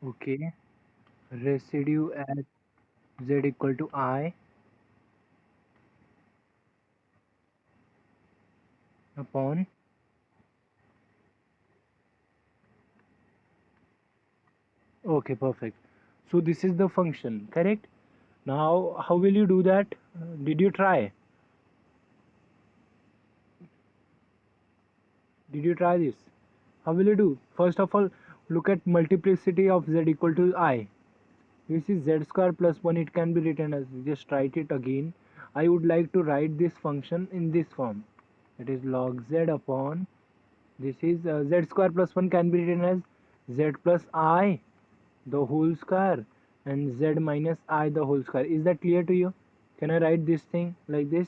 Okay. Residue at z equal to I upon. Okay, perfect. So this is the function, correct? Now, how will you do that? Did you try? Did you try this? How will you do? First of all, look at multiplicity of z equal to I. This is z square plus 1. It can be written as, just write it again. I would like to write this function in this form. It is log z upon, this is z square plus 1 can be written as z plus I the whole square and z minus I the whole square. Is that clear to you? Can I write this thing like this?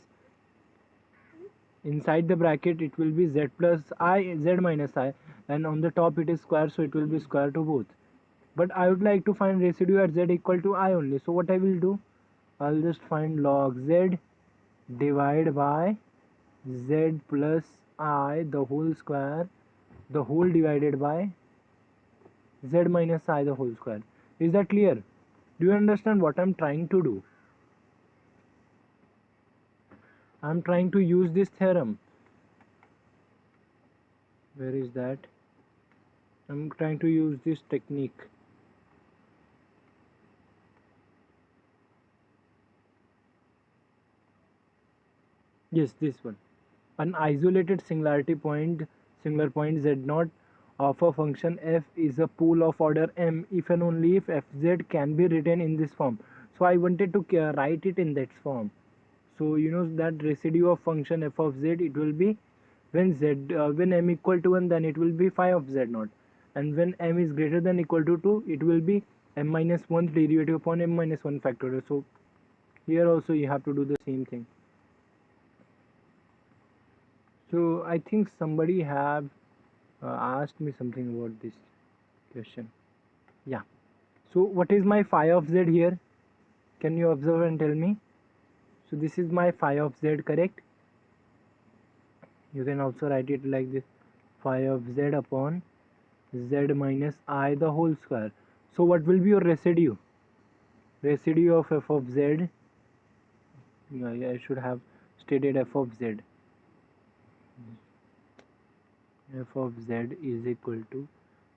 Inside the bracket it will be z plus I, z minus I, and on the top it is square, so it will be square to both. But I would like to find residue at z equal to I only. So what I will do, I'll just find log z divided by z plus I the whole square, the whole divided by z minus I the whole square. Is that clear? Do you understand what I'm trying to do? I'm trying to use this theorem. Where is that? I'm trying to use this technique. Yes, this one. An isolated singular point z0 of a function f is a pool of order m if and only if fz can be written in this form. So I wanted to write it in that form. So you know that residue of function f of z, it will be when when m equal to 1, then it will be phi of z0, and when m is greater than equal to 2, it will be m minus 1 derivative upon m minus 1 factorial. So here also you have to do the same thing. So I think somebody have asked me something about this question. Yeah. So what is my phi of z here? Can you observe and tell me? So this is my phi of z, correct? You can also write it like this: phi of z upon z minus I the whole square. So what will be your residue? Residue of f of z, yeah, I should have stated f of z. F of z is equal to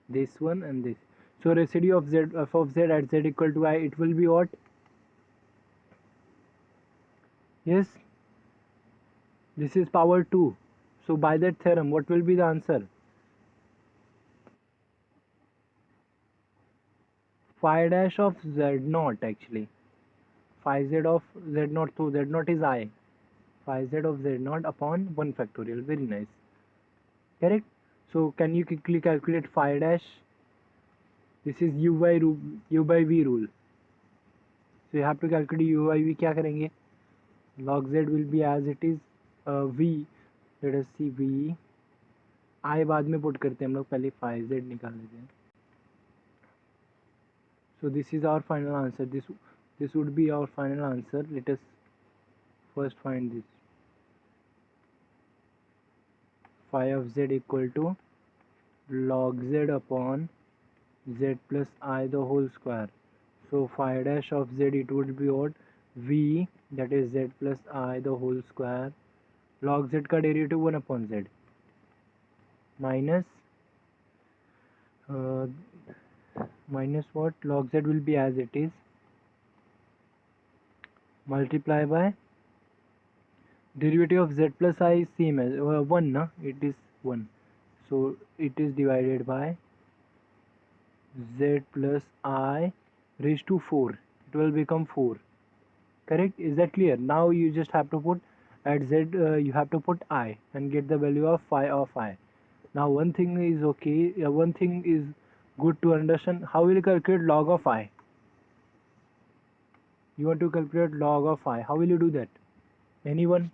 this one and this. So residue of z, f of z at z equal to I, it will be what? Yes, this is power 2. So by that theorem, what will be the answer? Phi dash of z naught actually. Phi z of z naught, so z naught is I. Phi z of z naught upon 1 factorial. Very nice. Correct? So can you quickly calculate phi dash? This is u by v rule. So you have to calculate u by v. क्या करेंगे? Log z will be as it is v. Let us see v. I बाद में put करते हैं हम लोग, पहले phi z निकाल लेते हैं. So this is our final answer. This would be our final answer. Let us first find this. Phi of z equal to log z upon z plus I the whole square. So phi dash of z, it would be what? V, that is z plus I the whole square. Log z का derivative 1 upon z minus uh, minus what? Log z will be as it is, multiply by derivative of z plus I is same as 1, na? It is 1. So it is divided by z plus I raised to 4. It will become 4. Correct? Is that clear? Now you just have to put at z, you have to put I and get the value of phi of I. Now one thing is okay, one thing is good to understand. How will you calculate log of I? You want to calculate log of I. How will you do that? Anyone?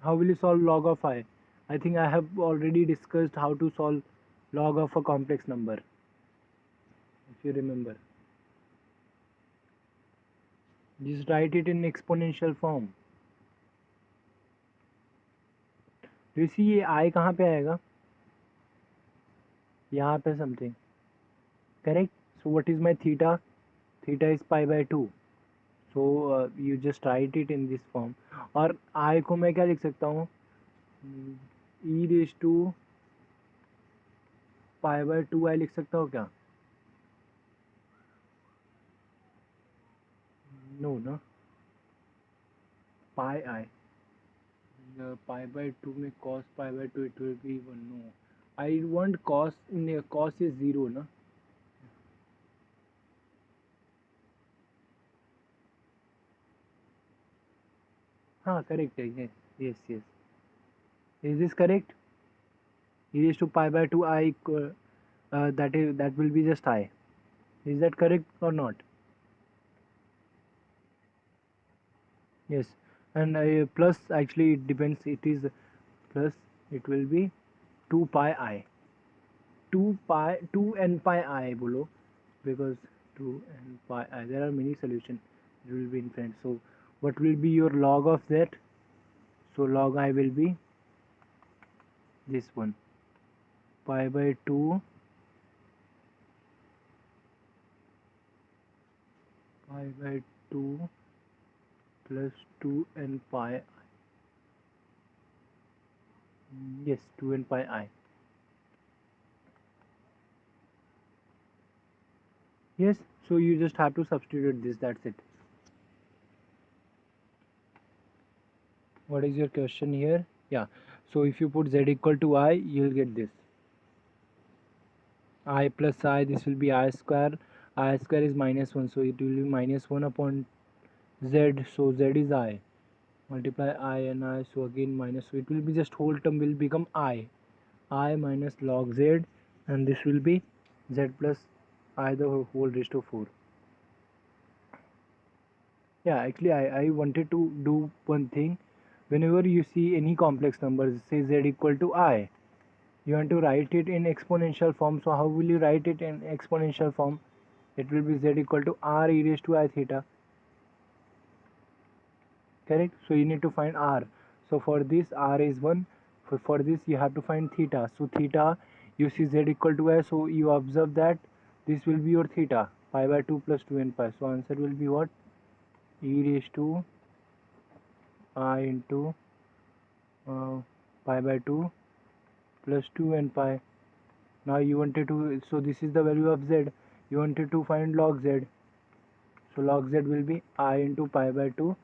How will you solve log of I? I think I have already discussed how to solve log of a complex number, if you remember. Just write it in exponential form. Do you see ये I कहाँ पे आएगा? यहाँ पे something correct. So what is my theta? Theta is pi by 2. So you just right it in this form. और आई को मैं क्या लिख सकता हूँ? E raise to pi by 2 आई लिख सकता हूँ क्या? नो ना. पाई आई पाई बाय 2 में cos pi by 2 it will be 1. No, I want cos is 0 ना. हाँ करेक्ट है ये. Yes yes. Is this correct? e raised to pi by 2 I that will be just I. Is that correct or not? Yes. And plus actually it depends. It is plus. It will be 2 pi I. 2 n pi I बोलो, because 2 n pi I there are many solutions. It will be infinite. So what will be your log of that? So log I will be this one, pi by 2 pi by 2 plus 2 n pi. Yes, 2 n pi I. Yes, so you just have to substitute this, that's it. What is your question here? Yeah, so if you put z equal to I, you'll get this. I plus I, this will be I square. I square is minus 1, so it will be minus 1 upon z, so z is I. Multiply I and I, so again minus, so it will be just whole term will become I minus log z, and this will be z plus I the whole raised to 4. Yeah, actually I wanted to do one thing. Whenever you see any complex numbers, say z equal to I, you want to write it in exponential form. So how will you write it in exponential form? It will be z equal to r e raised to I theta. Correct? So you need to find r. So for this r is 1. For this you have to find theta. So theta, you see z equal to I, so you observe that this will be your theta, pi by 2 plus 2 n pi. So answer will be what? E raised to I into pi by 2 plus 2 n pi. Now you wanted to, so this is the value of z. You wanted to find log z. So log z will be I into pi by 2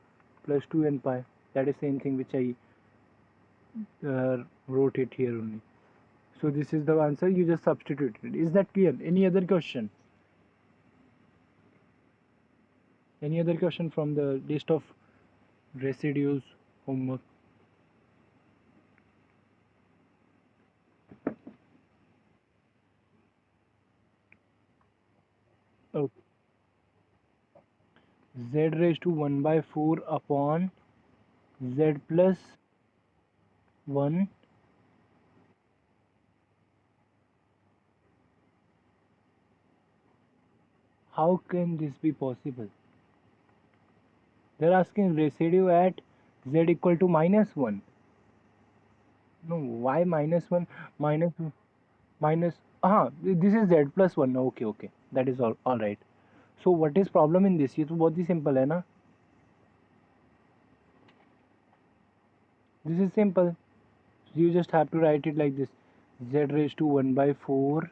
plus 2 n pi. That is same thing which I wrote it here only. So this is the answer. You just substituted. Is that clear? Any other question? Any other question from the list of residues homework? Oh, z raised to 1 by 4 upon z plus 1. How can this be possible? They're asking residue at z equal to minus 1. No, why minus 1? Minus minus. This is z plus 1. Okay, okay. That is all right. So what is problem in this? ये तो बहुत ही simple है ना? This is simple. You just have to write it like this: z raised to 1 by 4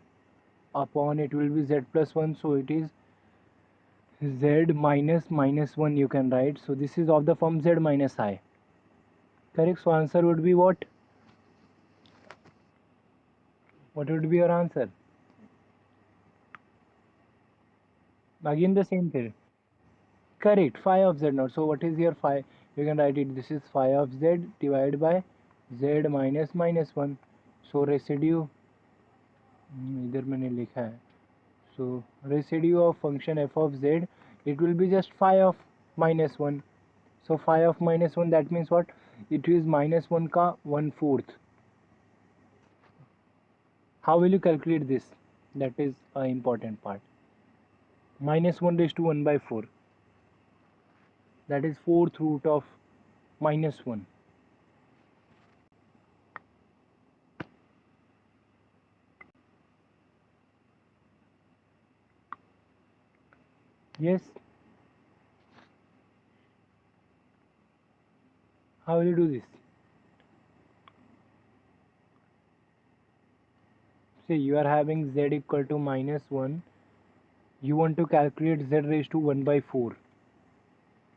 upon, it will be z plus 1, so it is z minus minus 1 you can write. So this is of the form z minus I. Correct? So answer would be what? What would be your answer? Again the same thing. Correct, phi of z naught. So what is your phi? You can write it, this is phi of z divided by z minus minus 1. So residue, इधर मैंने लिखा है. So residue of function f of z, it will be just phi of minus 1. So phi of minus 1, that means what? It is minus 1 का 1/4. How will you calculate this? That is an important part. Minus 1 raised to 1 by 4. That is 4th root of minus 1. Yes. How will you do this? See, you are having z equal to minus 1. You want to calculate z raised to 1 by 4.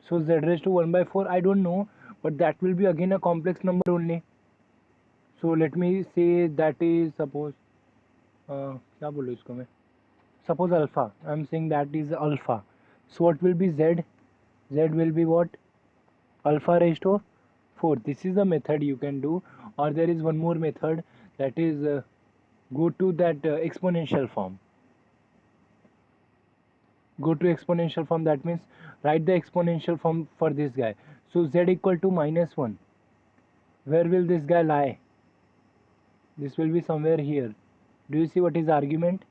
So z raised to 1 by 4, I don't know, but that will be again a complex number only. So let me say that is suppose क्या बोलूँ इसको मैं, suppose alpha, I am saying that is alpha. So what will be z? Z will be what? Alpha raised to 4. This is a method you can do, or there is one more method, that is go to that exponential form. Go to exponential form, that means write the exponential form for this guy. So z equal to minus 1. Where will this guy lie? This will be somewhere here. Do you see what is the argument?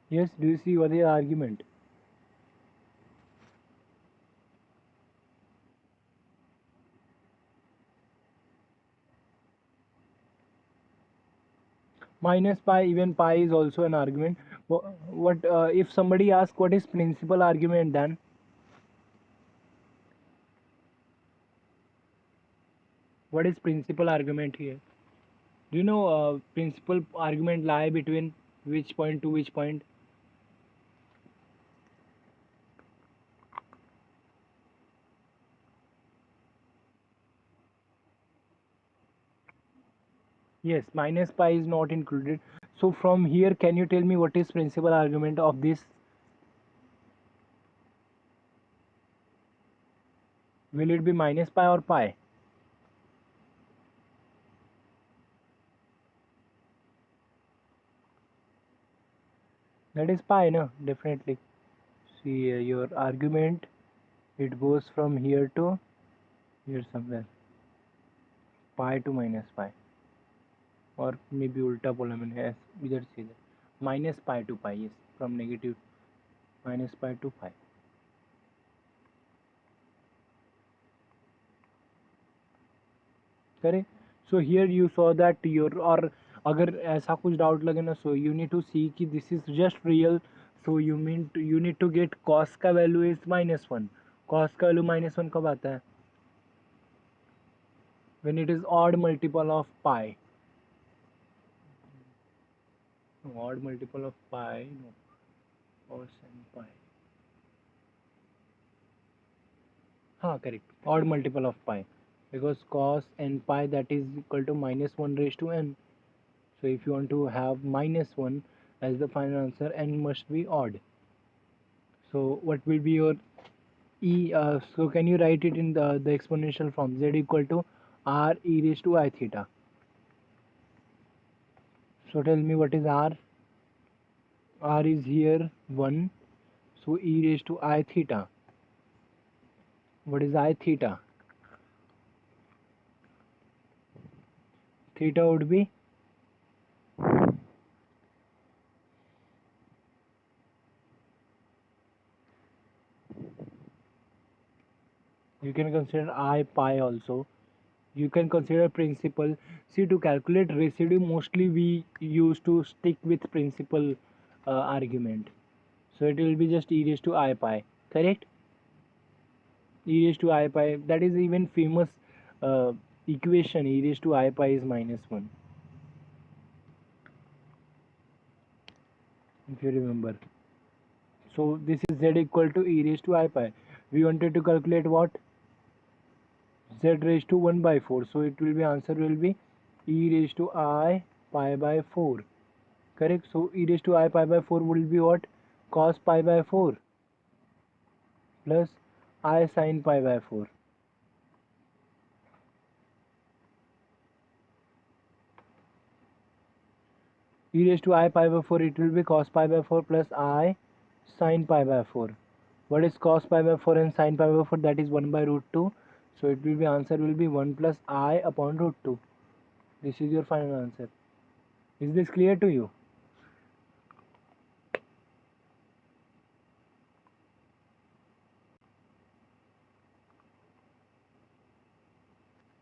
Yes, do you see what is the argument? Minus pi, even pi is also an argument. What if somebody asks what is principal argument, then what is principal argument here? Do you know principal argument lie between which point to which point? Yes, minus pi is not included. So from here, can you tell me what is principal argument of this? Will it be minus pi or pi? That is pi, no? Definitely. See your argument, it goes from here to here somewhere. Pi to minus pi. और may be उल्टा बोला मैंने, इधर से इधर, minus pi to pi, yes, from negative minus pi to pi. Correct. So here you saw that your, और अगर ऐसा कुछ डाउट लगे ना, so you need to see कि this is just real. So you need to get cos का value is minus 1. Cos का value minus 1 कब आता है? When it is odd multiple of pi. Odd multiple of pi, no, cos and pi. हाँ, correct, odd multiple of pi, because cos n pi, that is equal to minus 1 raised to n. So if you want to have minus 1 as the final answer, n must be odd. So what will be your e? So can you write it in the exponential form? Z equal to r e raised to I theta. So tell me what is r? R is here 1. So e raised to I theta. What is I theta? Theta would be, you can consider I pi also. You can consider principal. See, to calculate residue, mostly we used to stick with principal argument. So it will be just e raised to I pi. Correct? E raised to I pi. That is even famous uh, equation. E raised to I pi is minus 1. If you remember. So this is z equal to e raised to I pi. We wanted to calculate what? Z raised to 1 by 4. So it will be, answer will be e raised to I pi by 4. Correct. So e raised to I pi by 4 will be what? Cos pi by 4 plus I sin pi by 4. E raised to I pi by 4, it will be cos pi by 4 plus I sin pi by 4. What is cos pi by 4 and sin pi by 4? That is 1 by root 2. So it will be, answer will be 1 plus I upon root 2. This is your final answer. Is this clear to you?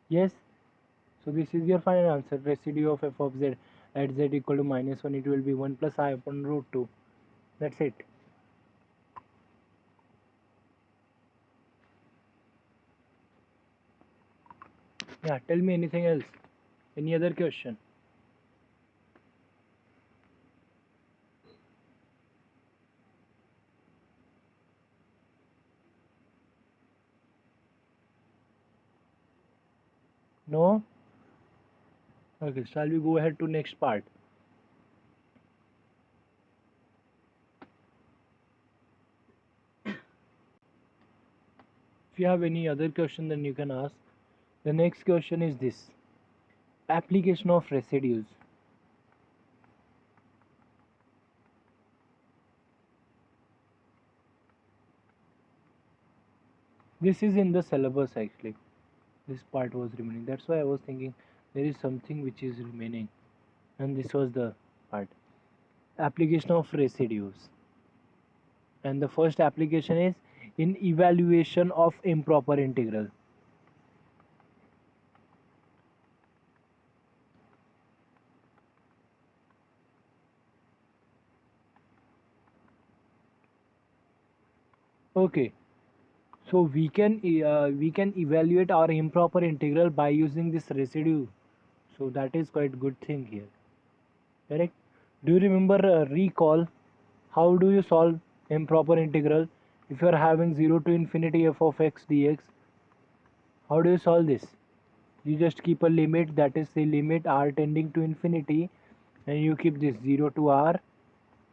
Yes. So this is your final answer. Residue of f of z at z equal to -1, it will be 1 plus I upon root 2. That's it. Yeah, tell me anything else. Any other question? No? Okay, shall we go ahead to next part? If you have any other question, then you can ask. The next question is this. Application of residues. This is in the syllabus actually. This part was remaining. That's why I was thinking there is something which is remaining. And this was the part. Application of residues. And the first application is in evaluation of improper integral. Okay, so we can evaluate our improper integral by using this residue. So that is quite good thing here. Correct? Do you remember recall how do you solve improper integral if you are having 0 to infinity f of x dx? How do you solve this? You just keep a limit, that is the limit r tending to infinity, and you keep this 0 to r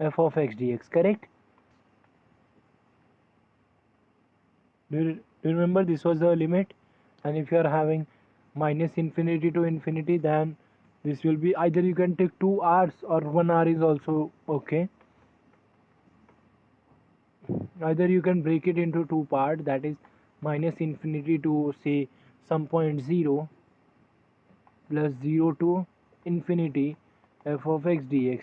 f of x dx. Correct? Do you remember this was the limit? And if you are having minus infinity to infinity, then this will be either you can take 2 r's or 1 r is also okay. Either you can break it into two parts, that is minus infinity to say some point 0 plus 0 to infinity f of x dx.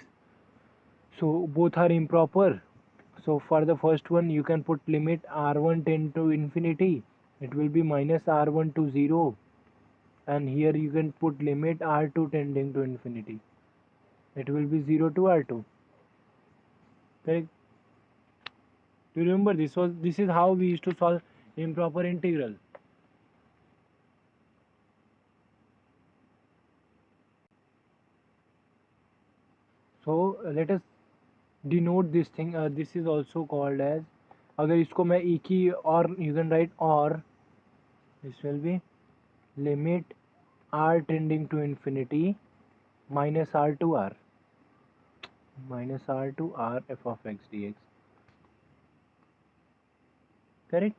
So both are improper. So for the first one you can put limit r1 tend to infinity, it will be minus r1 to 0, and here you can put limit r2 tending to infinity, it will be 0 to r2. Correct? Do you remember this is how we used to solve improper integral. So let us denote this thing. This is also called as, अगर इसको मैं एक ही और you can write or, this will be limit r tending to infinity minus r to r f of x dx. Correct?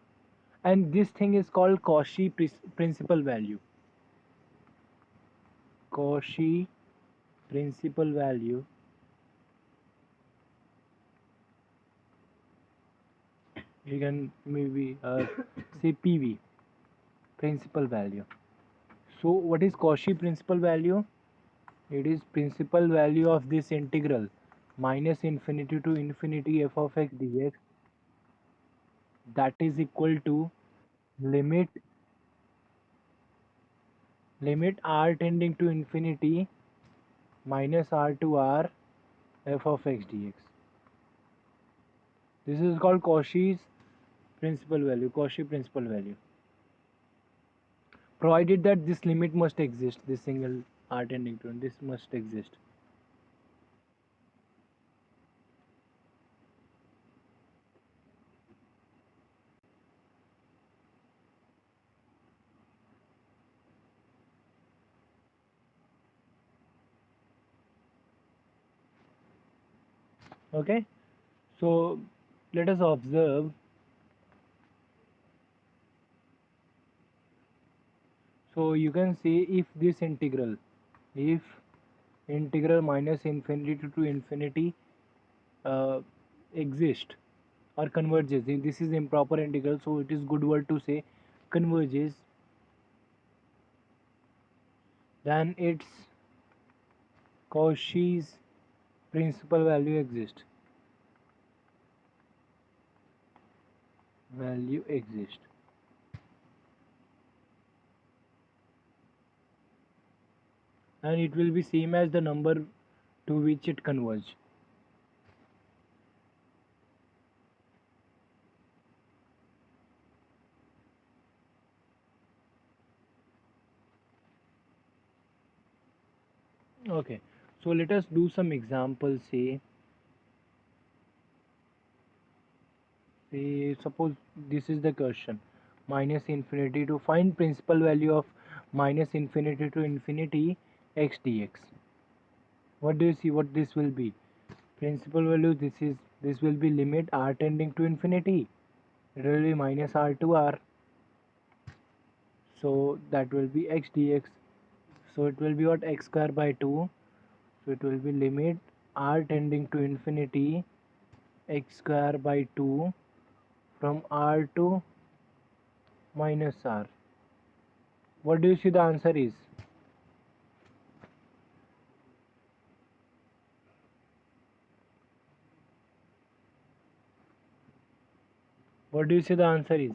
And this thing is called Cauchy principal value. Cauchy principal value. You can maybe say PV, principal value. So what is Cauchy principal value? It is principal value of this integral minus infinity to infinity f of x dx, that is equal to limit r tending to infinity minus r to r f of x dx. This is called Cauchy's principal value, Cauchy principal value. Provided that this limit must exist, this single r tending to, this must exist. Okay, so let us observe. So you can see if this integral, if integral minus infinity to infinity exist or converges, this is improper integral, so it is good word to say converges, then its Cauchy's principal value exists. Value exists. and it will be same as the number to which it converge. Okay, so let us do some examples. Say suppose this is the question: minus infinity to find principal value of minus infinity to infinity x dx. What do you see what this will be? Principal value, this will be limit r tending to infinity. It will be minus r to r, so that will be x dx. So it will be what, x square by 2. So it will be limit r tending to infinity x square by 2 from r to minus r. What do you see the answer is? What do you see the answer is?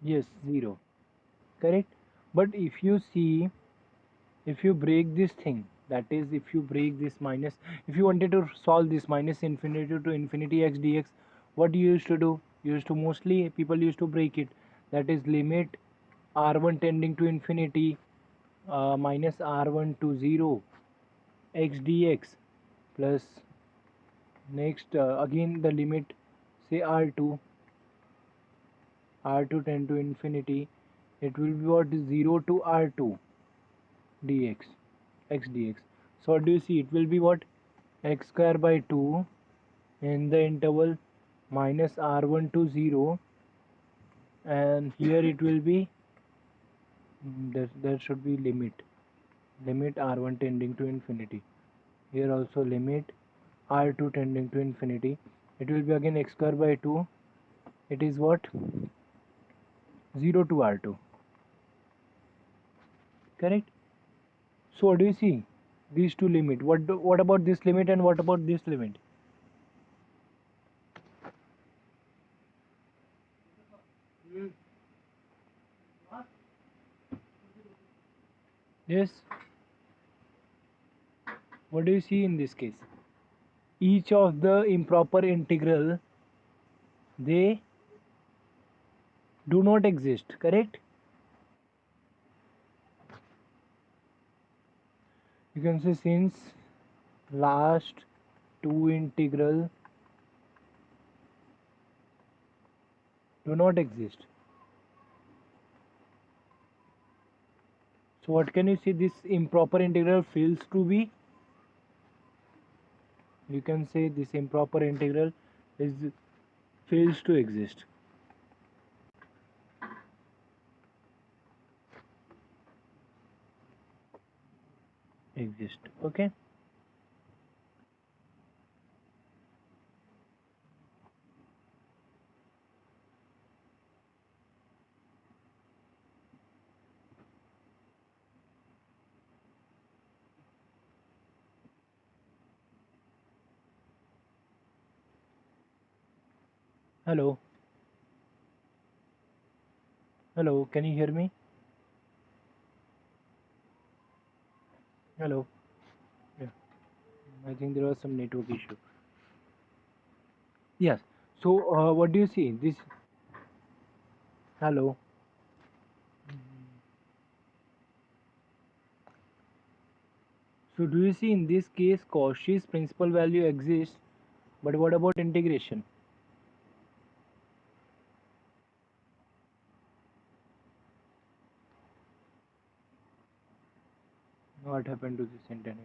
Yes, 0. Correct. But if you see, if you break this thing, that is if you break this minus, if you wanted to solve this minus infinity to infinity x dx, what you used to do? You used to, mostly people used to break it. That is limit r1 tending to infinity minus r1 to 0 x dx plus next again the limit, say r2 tend to infinity, it will be what, 0 to r2 dx x dx. So what do you see? It will be what, x square by 2 in the interval minus r1 to 0, and here it will be there should be limit r1 tending to infinity. Here also limit r2 tending to infinity. It will be again x square by 2. It is what, 0 to r2. Correct. So what do you see? These two limit. What about this limit and what about this limit? Yes. What do you see in this case? Each of the improper integral, they do not exist. Correct. You can say since last two integral do not exist. So what can you see this improper integral fails to be? You can say this improper integral is fails to exist. Okay. Hello. Hello, can you hear me? Hello. Yeah, I think there was some network issue. Yes. So what do you see? This. Hello. So do you see in this case Cauchy's principal value exists, but what about integration? What happened to this internet?